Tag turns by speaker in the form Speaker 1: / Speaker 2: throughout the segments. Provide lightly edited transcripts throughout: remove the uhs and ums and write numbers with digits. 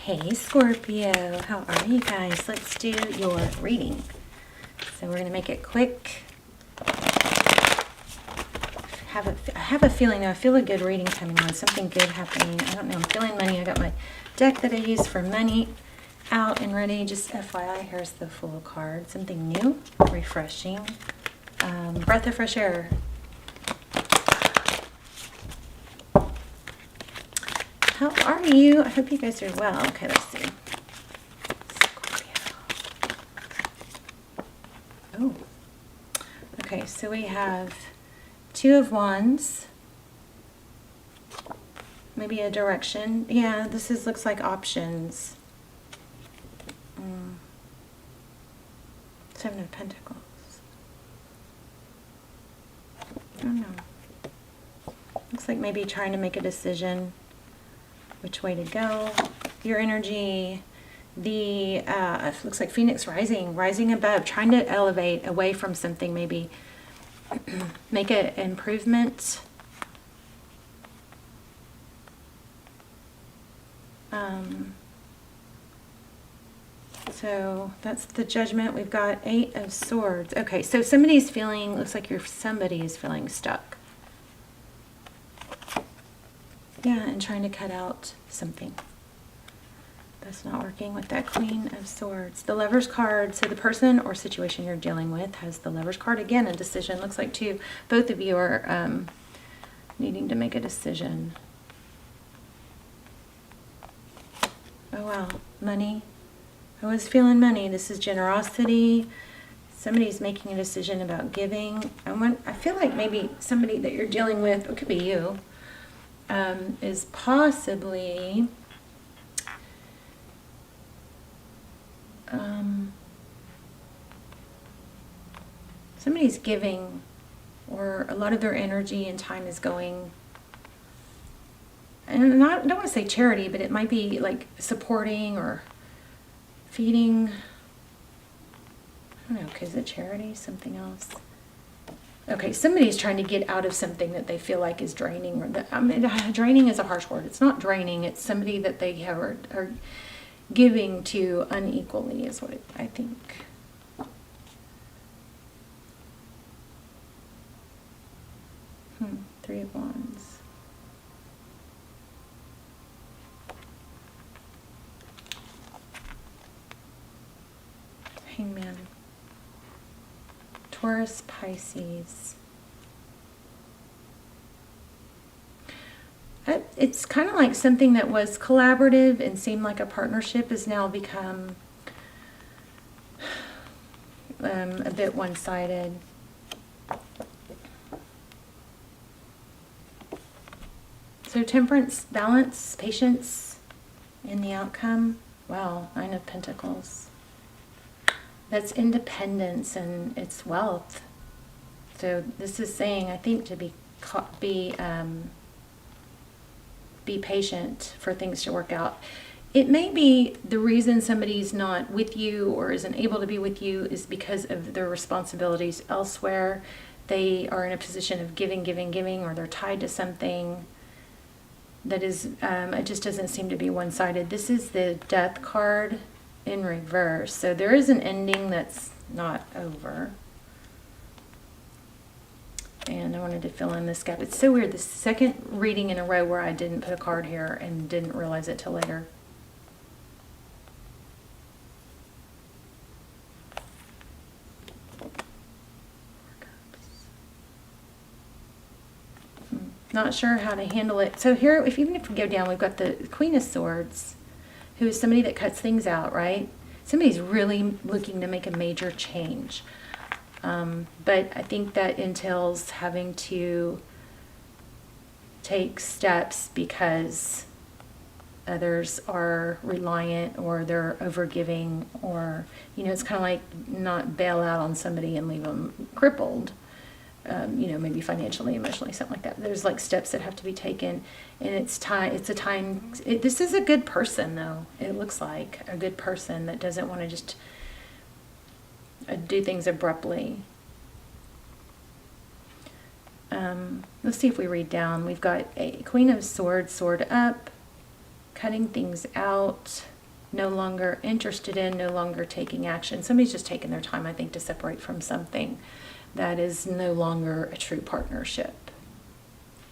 Speaker 1: Hey Scorpio, how are you guys? Let's do your reading. So we're going to make it quick. I have a feeling, I feel a good reading coming on, something good happening. I don't know, I'm feeling money. I got my deck that I use for money out and ready. Just FYI, here's the full card. Something new, refreshing, breath of fresh air. How are you? I hope you guys are well. Okay, let's see. Scorpio. Oh. Okay, so we have Two of Wands. Maybe a direction. Yeah, looks like options. Seven of Pentacles. I don't know. Looks like maybe trying to make a decision. Which way to go? Your energy, looks like Phoenix rising above, trying to elevate away from something, maybe make an improvement. So that's the Judgment. We've got Eight of Swords. Okay, so looks like somebody is feeling stuck. Yeah, and trying to cut out something. That's not working with that Queen of Swords. The Lover's card, so the person or situation you're dealing with has the Lover's card. Again, a decision. Looks like both of you are needing to make a decision. Oh, wow. Money. I was feeling money. This is generosity. Somebody's making a decision about giving. I feel like maybe somebody that you're dealing with, it could be you, is possibly somebody's giving, or a lot of their energy and time is going, and I don't want to say charity, but it might be like supporting or feeding. I don't know, is it charity? Something else? Okay, somebody's trying to get out of something that they feel like is draining. Draining is a harsh word. It's not draining. It's somebody that they are giving to unequally is what I think. Three of Wands. Hangman. Taurus, Pisces. It's kind of like something that was collaborative and seemed like a partnership has now become a bit one-sided. So temperance, balance, patience in the outcome. Wow, Nine of Pentacles. That's independence and it's wealth. So this is saying, I think, to be patient for things to work out. It may be the reason somebody's not with you or isn't able to be with you is because of their responsibilities elsewhere. They are in a position of giving, or they're tied to something that is, it just doesn't seem to be one-sided. This is the Death card in reverse. So there is an ending that's not over. And I wanted to fill in this gap. It's so weird. This second reading in a row where I didn't put a card here and didn't realize it till later. Not sure how to handle it. So here, even if we go down, we've got the Queen of Swords, who is somebody that cuts things out, right? Somebody's really looking to make a major change. But I think that entails having to take steps because others are reliant or they're overgiving, or, it's kind of like not bail out on somebody and leave them crippled. Maybe financially, emotionally, something like that. There's like steps that have to be taken, and it's a time. This is a good person, though. It looks like a good person that doesn't want to just do things abruptly. Let's see if we read down. We've got a Queen of Swords, sword up, cutting things out, no longer interested in, no longer taking action. Somebody's just taking their time, I think, to separate from something that is no longer a true partnership.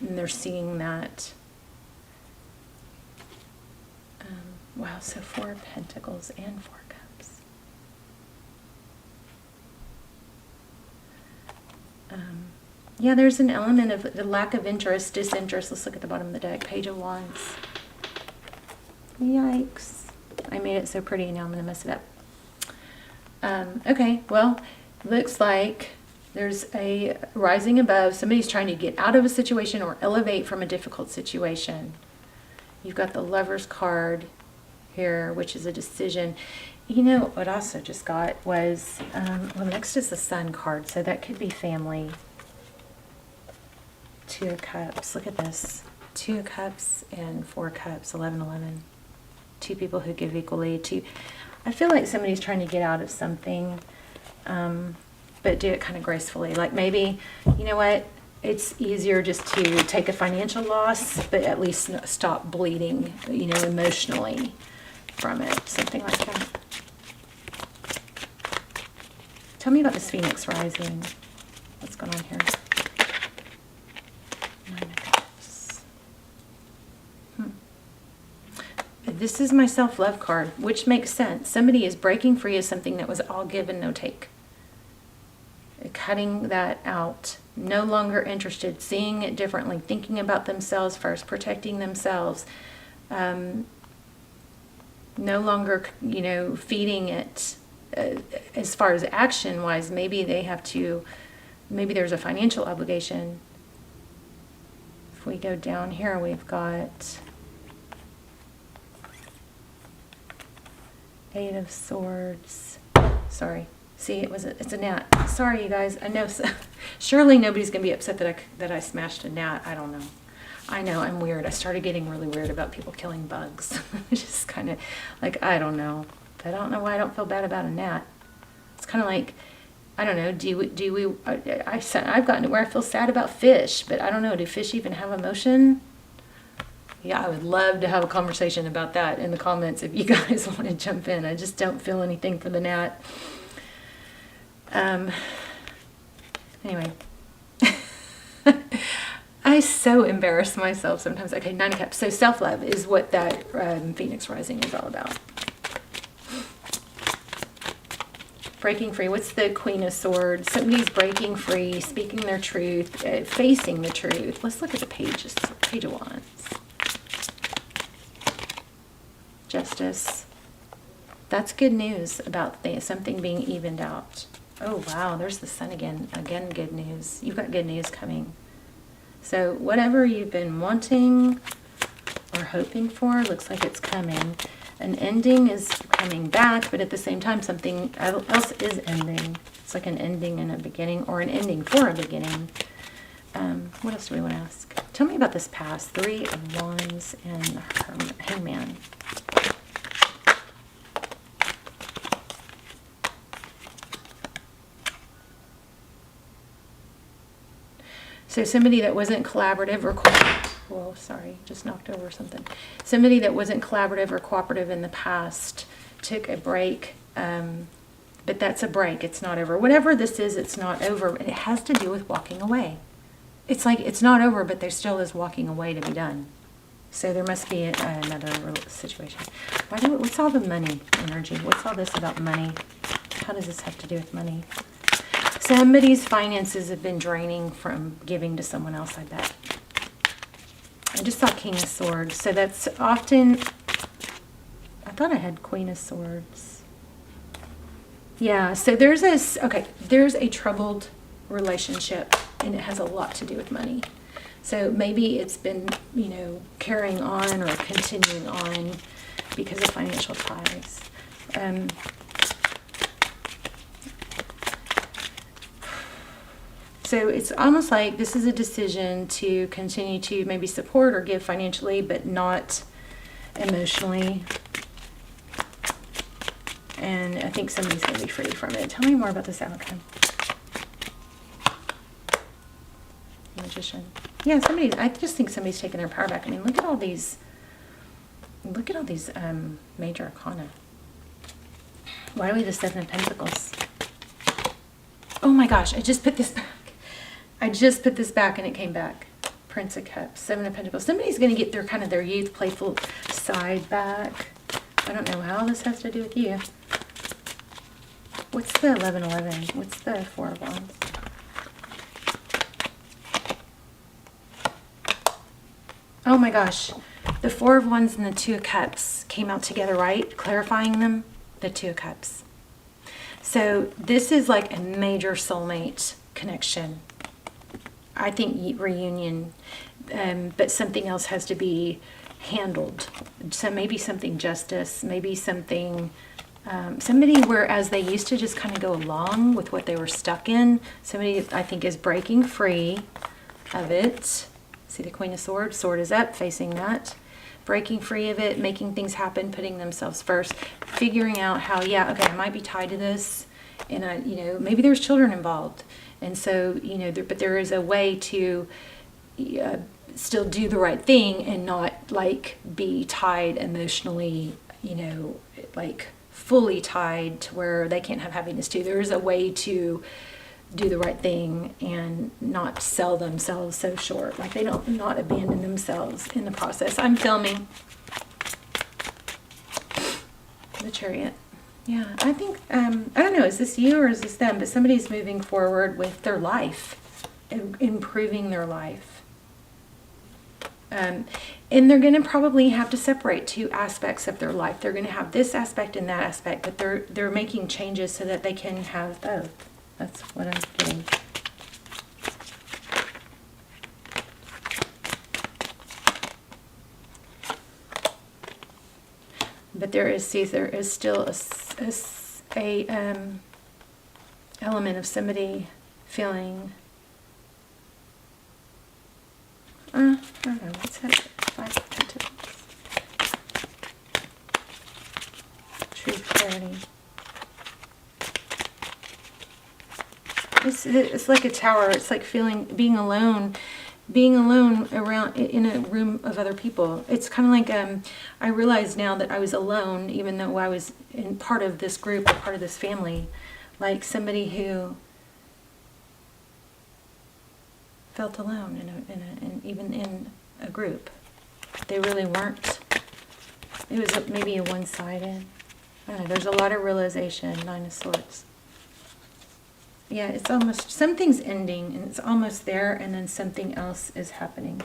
Speaker 1: And they're seeing that. Wow, so 4 of Pentacles and 4 Cups. Yeah, there's an element of the lack of interest, disinterest. Let's look at the bottom of the deck. Page of Wands. Yikes. I made it so pretty, now I'm going to mess it up. Okay, well, looks like there's a rising above. Somebody's trying to get out of a situation or elevate from a difficult situation. You've got the Lover's card here, which is a decision. You know, what I also just got was, well, next is the Sun card, so that could be family. 2 of Cups. Look at this. 2 of Cups and 4 Cups. 11, 11. 2 people who give equally. I feel like somebody's trying to get out of something, but do it kind of gracefully. Like maybe, you know what? It's easier just to take a financial loss, but at least stop bleeding, you know, emotionally from it. Something like that. Tell me about this Phoenix rising. What's going on here? 9 of Cups. This is my self-love card, which makes sense. Somebody is breaking free of something that was all give and no take. Cutting that out. No longer interested. Seeing it differently. Thinking about themselves first. Protecting themselves. No longer, you know, feeding it. As far as action-wise, maybe they have to, maybe there's a financial obligation. If we go down here, we've got 8 of Swords. Sorry. See, it's a gnat. Sorry, you guys. I know. Surely nobody's going to be upset that I smashed a gnat. I don't know. I know, I'm weird. I started getting really weird about people killing bugs. Just kind of like, I don't know. I don't know why I don't feel bad about a gnat. It's kind of like, I don't know, I've gotten to where I feel sad about fish, but I don't know, do fish even have emotion? Yeah, I would love to have a conversation about that in the comments if you guys want to jump in. I just don't feel anything for the gnat. Anyway. I so embarrass myself sometimes. Okay, 9 of Cups. So self-love is what that Phoenix rising is all about. Breaking free. What's the Queen of Swords? Somebody's breaking free, speaking their truth, facing the truth. Let's look at the pages. Page of Wands. Justice. That's good news about something being evened out. Oh, wow. There's the Sun again. Again, good news. You've got good news coming. So whatever you've been wanting or hoping for, looks like it's coming. An ending is coming back, but at the same time, something else is ending. It's like an ending and a beginning, or an ending for a beginning. What else do we want to ask? Tell me about this past. 3 of Wands and Hangman. So somebody that wasn't collaborative or whoa, sorry, just knocked over something. Somebody that wasn't collaborative or cooperative in the past took a break, but that's a break. It's not over. Whatever this is, it's not over. It has to do with walking away. It's like it's not over, but there still is walking away to be done. So there must be another situation. What's all the money energy? What's all this about money? How does this have to do with money? Somebody's finances have been draining from giving to someone else, I bet. I just saw King of Swords. So that's often, I thought I had Queen of Swords. Yeah, so there's a troubled relationship, and it has a lot to do with money. So maybe it's been, you know, carrying on or continuing on because of financial ties. So it's almost like this is a decision to continue to maybe support or give financially, but not emotionally. And I think somebody's going to be free from it. Tell me more about this outcome. Magician. Yeah, I just think somebody's taking their power back. I mean, look at all these Look at all these major arcana. Why do we have the Seven of Pentacles? Oh my gosh, I just put this back. I just put this back and it came back. Prince of Cups, Seven of Pentacles. Somebody's going to get their kind of their youth, playful side back. I don't know how this has to do with you. What's the 1111? What's the Four of Wands? Oh my gosh. The Four of Wands and the Two of Cups came out together, right? Clarifying them. The Two of Cups. So this is like a major soulmate connection. I think reunion, but something else has to be handled. So maybe something justice, maybe something, somebody whereas they used to just kind of go along with what they were stuck in, somebody I think is breaking free of it. See the Queen of Swords, sword is up, facing that. Breaking free of it, making things happen, putting themselves first, figuring out how, yeah, okay, I might be tied to this, and I, you know, maybe there's children involved. And so, you know, but there is a way to still do the right thing and not like be tied emotionally, you know, like fully tied to where they can't have happiness too. There is a way to do the right thing and not sell themselves so short. Like they don't not abandon themselves in the process. I'm filming the Chariot. Yeah, I think, I don't know, is this you or is this them? But somebody's moving forward with their life, improving their life. And they're going to probably have to separate two aspects of their life. They're going to have this aspect and that aspect, but they're making changes so that they can have both. That's what I'm getting. But there is still a element of somebody feeling, I don't know, what's that? Five of Pentacles. Truth, clarity. It's like a tower. It's like being alone around in a room of other people. It's kind of like I realize now that I was alone, even though I was in part of this group or part of this family, like somebody who felt alone even in a group. They really weren't. It was maybe a one-sided. I don't know. There's a lot of realization. Nine of Swords. Yeah, it's almost, something's ending and it's almost there, and then something else is happening.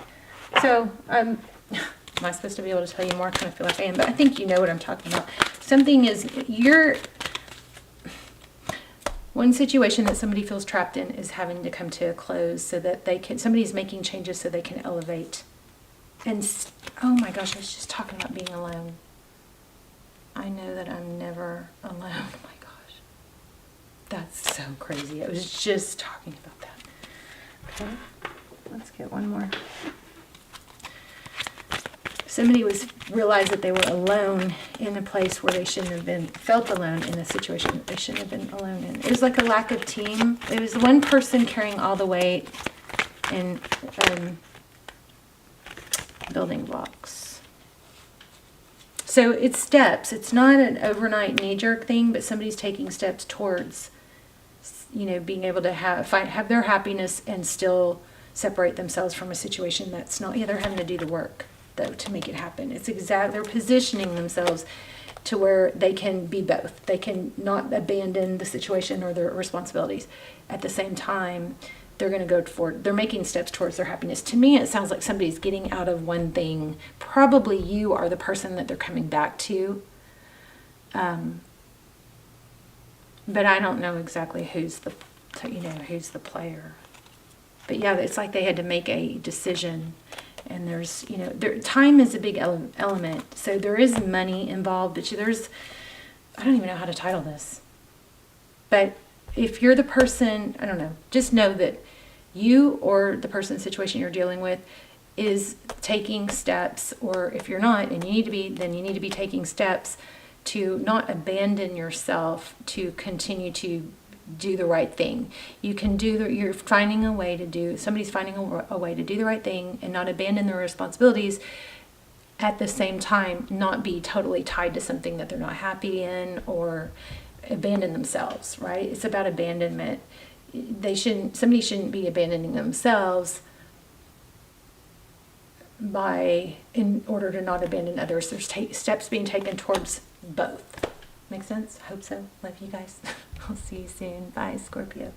Speaker 1: So, am I supposed to be able to tell you more? I kind of feel like I am, but I think you know what I'm talking about. Something is, one situation that somebody feels trapped in is having to come to a close so that somebody's making changes so they can elevate. And, oh my gosh, I was just talking about being alone. I know that I'm never alone. Oh my gosh. That's so crazy. I was just talking about that. Okay, let's get one more. Somebody realized that they were alone in a place where they shouldn't have been, felt alone in a situation that they shouldn't have been alone in. It was like a lack of team. It was one person carrying all the weight and building blocks. So it's steps. It's not an overnight knee-jerk thing, but somebody's taking steps towards, you know, being able to have their happiness and still separate themselves from a situation that's not, yeah, they're having to do the work though to make it happen. It's they're positioning themselves to where they can be both. They can not abandon the situation or their responsibilities. At the same time, they're going to go forward. They're making steps towards their happiness. To me, it sounds like somebody's getting out of one thing. Probably you are the person that they're coming back to. But I don't know exactly who's the player. But yeah, it's like they had to make a decision, and there's, you know, time is a big element. So there is money involved, but I don't even know how to title this. But if you're the person, I don't know, just know that you or the person's situation you're dealing with is taking steps, or if you're not, and you need to be, then you need to be taking steps to not abandon yourself, to continue to do the right thing. You can you're finding a way to do, somebody's finding a way to do the right thing and not abandon their responsibilities at the same time not be totally tied to something that they're not happy in or abandon themselves, right? It's about abandonment. Somebody shouldn't be abandoning themselves in order to not abandon others. There's steps being taken towards both. Make sense? Hope so. Love you guys. I'll see you soon. Bye, Scorpio.